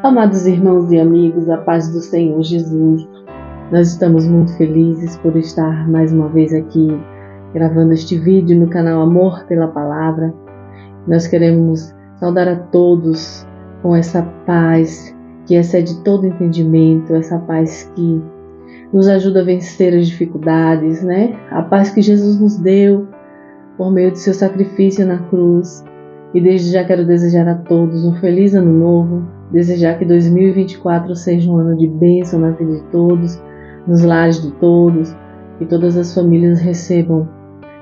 Amados irmãos e amigos, a paz do Senhor Jesus, nós estamos muito felizes por estar mais uma vez aqui gravando este vídeo no canal Amor pela Palavra. Nós queremos saudar a todos com essa paz que excede todo entendimento, essa paz que nos ajuda a vencer as dificuldades, né? A paz que Jesus nos deu por meio de seu sacrifício na cruz. E desde já quero desejar a todos um feliz ano novo, desejar que 2024 seja um ano de bênção na vida de todos, nos lares de todos, que todas as famílias recebam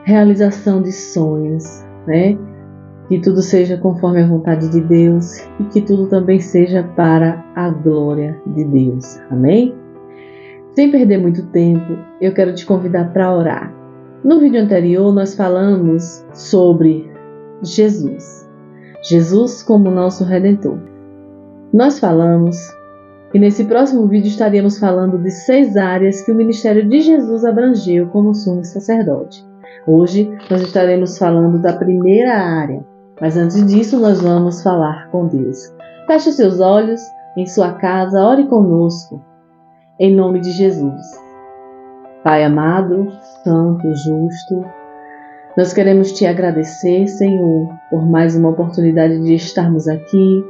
realização de sonhos, né? Que tudo seja conforme a vontade de Deus e que tudo também seja para a glória de Deus. Amém? Sem perder muito tempo, eu quero te convidar para orar. No vídeo anterior nós falamos sobre Jesus como nosso Redentor. Nós falamos e nesse próximo vídeo estaríamos falando de 6 áreas que o ministério de Jesus abrangeu como sumo sacerdote. Hoje nós estaremos falando da primeira área, mas antes disso nós vamos falar com Deus. Feche seus olhos em sua casa, ore conosco, em nome de Jesus. Pai amado, santo, justo, nós queremos te agradecer, Senhor, por mais uma oportunidade de estarmos aqui,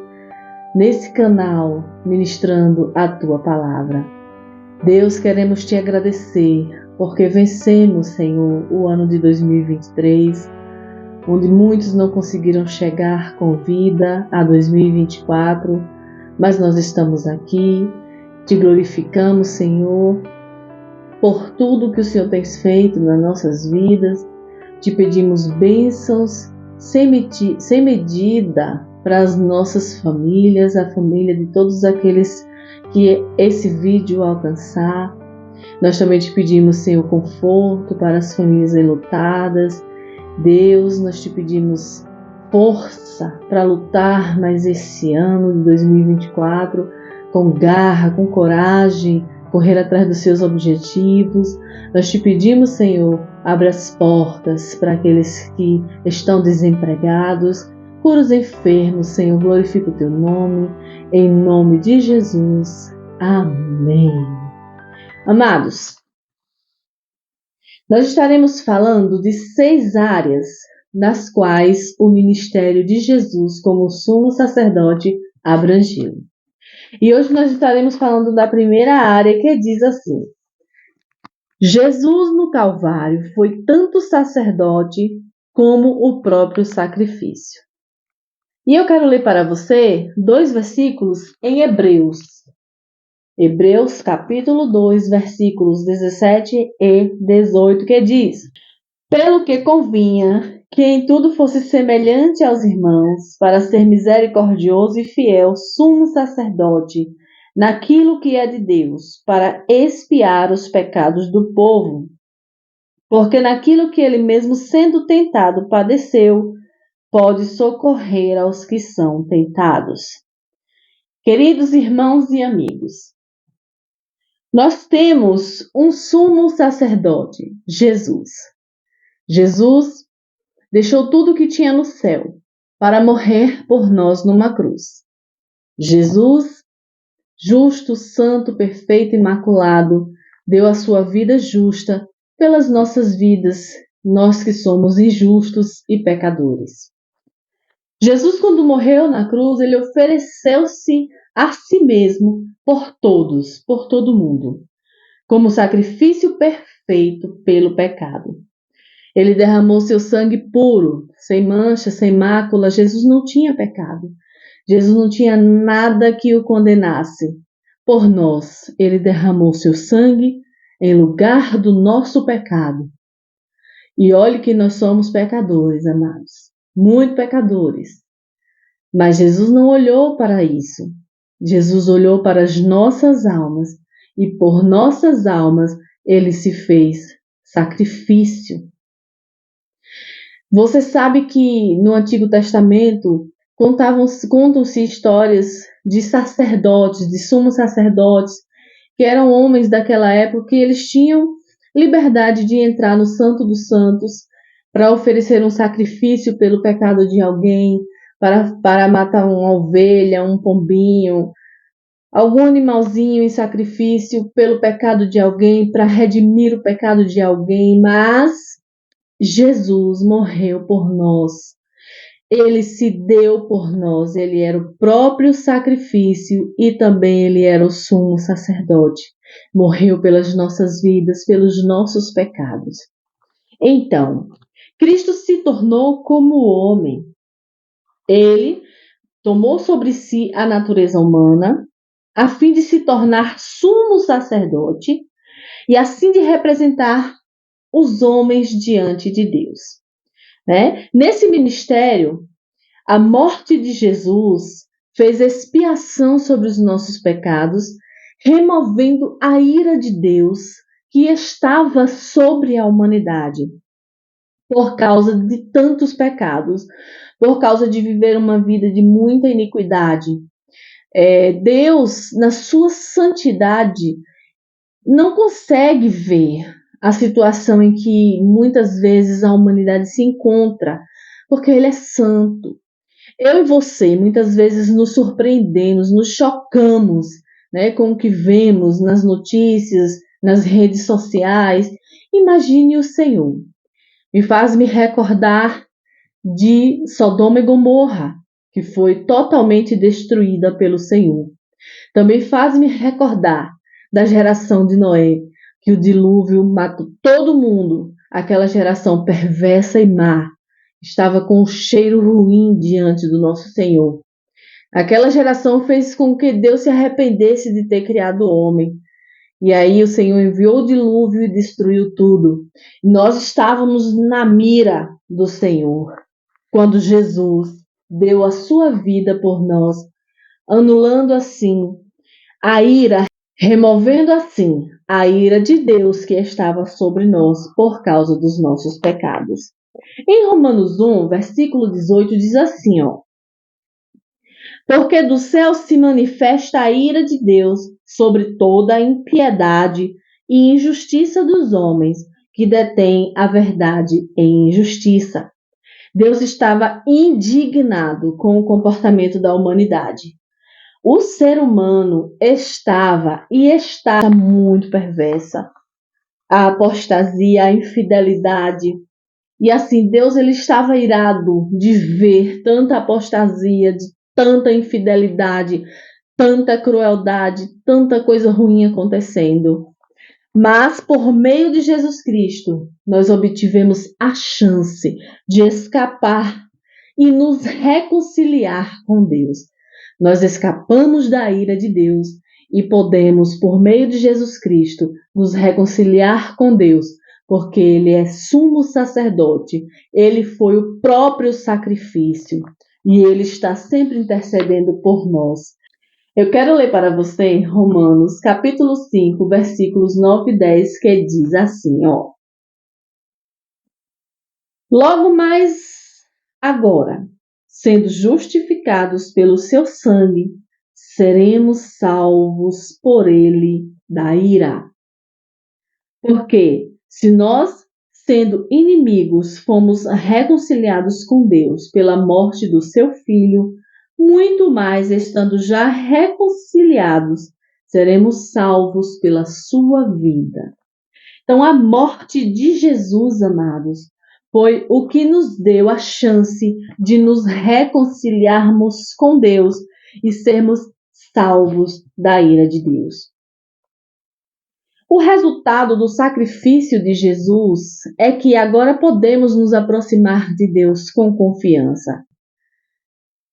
nesse canal, ministrando a Tua Palavra. Deus, queremos te agradecer, porque vencemos, Senhor, o ano de 2023, onde muitos não conseguiram chegar com vida a 2024, mas nós estamos aqui, te glorificamos, Senhor, por tudo que o Senhor tem feito nas nossas vidas. Te pedimos bênçãos sem medida para as nossas famílias, a família de todos aqueles que esse vídeo alcançar. Nós também te pedimos, Senhor, conforto para as famílias enlutadas. Deus, nós te pedimos força para lutar mais esse ano de 2024, com garra, com coragem, correr atrás dos seus objetivos. Nós te pedimos, Senhor, abre as portas para aqueles que estão desempregados, cura os enfermos, Senhor, glorifica o teu nome, em nome de Jesus. Amém. Amados, nós estaremos falando de 6 áreas nas quais o ministério de Jesus como sumo sacerdote abrangeu. E hoje nós estaremos falando da primeira área, que diz assim: Jesus no Calvário foi tanto sacerdote como o próprio sacrifício. E eu quero ler para você 2 versículos em Hebreus. Hebreus capítulo 2, versículos 17 e 18, que diz: Pelo que convinha que em tudo fosse semelhante aos irmãos, para ser misericordioso e fiel sumo sacerdote, naquilo que é de Deus, para expiar os pecados do povo. Porque naquilo que ele mesmo sendo tentado padeceu, pode socorrer aos que são tentados. Queridos irmãos e amigos, nós temos um sumo sacerdote, Jesus. Jesus deixou tudo o que tinha no céu para morrer por nós numa cruz. Jesus, justo, santo, perfeito, imaculado, deu a sua vida justa pelas nossas vidas, nós que somos injustos e pecadores. Jesus, quando morreu na cruz, ele ofereceu-se a si mesmo por todos, por todo mundo, como sacrifício perfeito pelo pecado. Ele derramou seu sangue puro, sem mancha, sem mácula. Jesus não tinha pecado. Jesus não tinha nada que o condenasse. Por nós, ele derramou seu sangue em lugar do nosso pecado. E olhe que nós somos pecadores, amados. Muito pecadores. Mas Jesus não olhou para isso. Jesus olhou para as nossas almas. E por nossas almas, ele se fez sacrifício. Você sabe que no Antigo Testamento contam-se histórias de sacerdotes, de sumos sacerdotes, que eram homens daquela época que eles tinham liberdade de entrar no Santo dos Santos para oferecer um sacrifício pelo pecado de alguém, para matar uma ovelha, um pombinho, algum animalzinho em sacrifício pelo pecado de alguém, para redimir o pecado de alguém, mas Jesus morreu por nós. Ele se deu por nós, ele era o próprio sacrifício e também ele era o sumo sacerdote. Morreu pelas nossas vidas, pelos nossos pecados. Então, Cristo se tornou como homem. Ele tomou sobre si a natureza humana, a fim de se tornar sumo sacerdote e assim de representar os homens diante de Deus. Né? Nesse ministério, a morte de Jesus fez expiação sobre os nossos pecados, removendo a ira de Deus que estava sobre a humanidade por causa de tantos pecados, por causa de viver uma vida de muita iniquidade. Deus, na sua santidade, não consegue ver a situação em que muitas vezes a humanidade se encontra, porque Ele é santo. Eu e você, muitas vezes nos surpreendemos, nos chocamos, né, com o que vemos nas notícias, nas redes sociais. Imagine o Senhor. Me faz me recordar de Sodoma e Gomorra, que foi totalmente destruída pelo Senhor. Também faz-me recordar da geração de Noé, que o dilúvio matou todo mundo, aquela geração perversa e má, estava com um cheiro ruim diante do nosso Senhor. Aquela geração fez com que Deus se arrependesse de ter criado o homem. E aí o Senhor enviou o dilúvio e destruiu tudo. Nós estávamos na mira do Senhor, quando Jesus deu a sua vida por nós, anulando assim a ira, removendo assim a ira de Deus que estava sobre nós por causa dos nossos pecados. Em Romanos 1, versículo 18, diz assim, ó: porque do céu se manifesta a ira de Deus sobre toda a impiedade e injustiça dos homens que detêm a verdade em injustiça. Deus estava indignado com o comportamento da humanidade. O ser humano estava e está muito perversa. A apostasia, a infidelidade. E assim, Deus ele estava irado de ver tanta apostasia, de tanta infidelidade, tanta crueldade, tanta coisa ruim acontecendo. Mas por meio de Jesus Cristo, nós obtivemos a chance de escapar e nos reconciliar com Deus. Nós escapamos da ira de Deus e podemos, por meio de Jesus Cristo, nos reconciliar com Deus, porque Ele é sumo sacerdote, Ele foi o próprio sacrifício e Ele está sempre intercedendo por nós. Eu quero ler para você Romanos, capítulo 5, versículos 9 e 10, que diz assim, ó: logo mais agora, sendo justificados pelo seu sangue, seremos salvos por ele da ira. Porque se nós, sendo inimigos, fomos reconciliados com Deus pela morte do seu Filho, muito mais, estando já reconciliados, seremos salvos pela sua vida. Então, a morte de Jesus, amados, foi o que nos deu a chance de nos reconciliarmos com Deus e sermos salvos da ira de Deus. O resultado do sacrifício de Jesus é que agora podemos nos aproximar de Deus com confiança.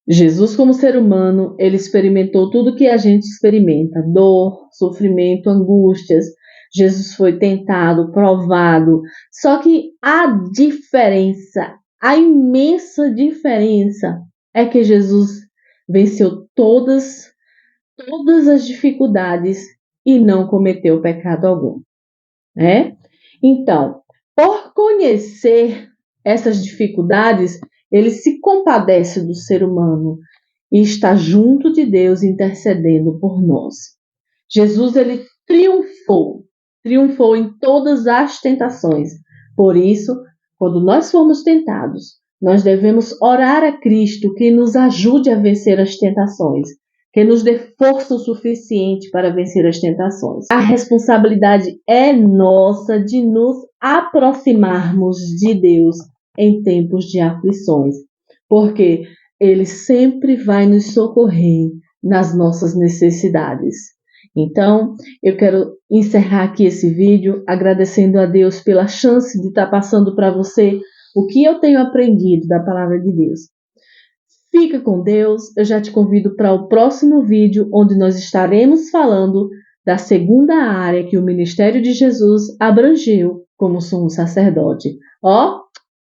Jesus, como ser humano, ele experimentou tudo que a gente experimenta: dor, sofrimento, angústias. Jesus foi tentado, provado. Só que a diferença, a imensa diferença, é que Jesus venceu todas as dificuldades e não cometeu pecado algum, né? Então, por conhecer essas dificuldades, ele se compadece do ser humano e está junto de Deus intercedendo por nós. Jesus, ele triunfou em todas as tentações. Por isso, quando nós formos tentados, nós devemos orar a Cristo que nos ajude a vencer as tentações. que nos dê força o suficiente para vencer as tentações. A responsabilidade é nossa de nos aproximarmos de Deus em tempos de aflições, porque Ele sempre vai nos socorrer nas nossas necessidades. Então, eu quero encerrar aqui esse vídeo agradecendo a Deus pela chance de estar passando para você o que eu tenho aprendido da palavra de Deus. Fica com Deus, eu já te convido para o próximo vídeo, onde nós estaremos falando da segunda área que o ministério de Jesus abrangeu como sumo sacerdote.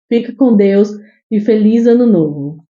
Fica com Deus e feliz ano novo!